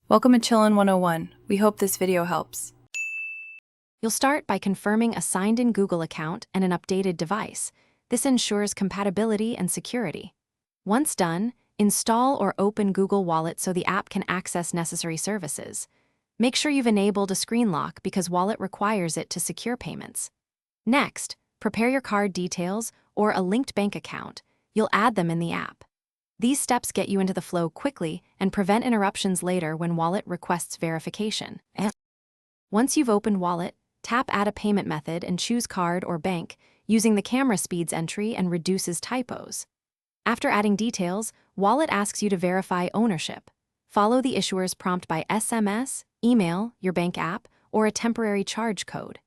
Welcome to Chillin' 101. We hope this video helps. You'll start by confirming a signed-in Google account and an updated device. This ensures compatibility and security. Once done, install or open Google Wallet so the app can access necessary services. Make sure you've enabled a screen lock because Wallet requires it to secure payments. Next, prepare your card details or a linked bank account. You'll add them in the app. These steps get you into the flow quickly and prevent interruptions later when Wallet requests verification. Once you've opened Wallet, tap Add a Payment Method and choose Card or Bank, using the camera speeds entry and reduces typos. After adding details, Wallet asks you to verify ownership. Follow the issuer's prompt by SMS, email, your bank app, or a temporary charge code.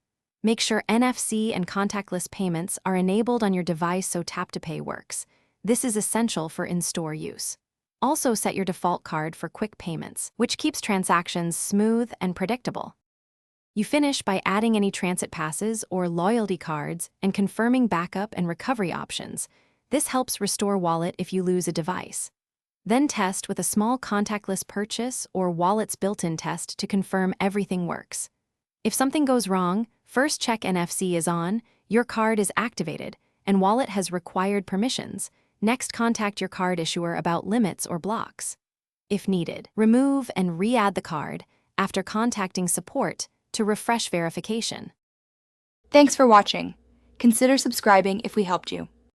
Make sure NFC and contactless payments are enabled on your device so Tap to Pay works. This is essential for in-store use. Also set your default card for quick payments, which keeps transactions smooth and predictable. You finish by adding any transit passes or loyalty cards and confirming backup and recovery options. This helps restore Wallet if you lose a device. Then test with a small contactless purchase or Wallet's built-in test to confirm everything works. If something goes wrong, first check NFC is on, your card is activated, and Wallet has required permissions. Next, contact your card issuer about limits or blocks. If needed, remove and re-add the card after contacting support to refresh verification. Thanks for watching. Consider subscribing if we helped you.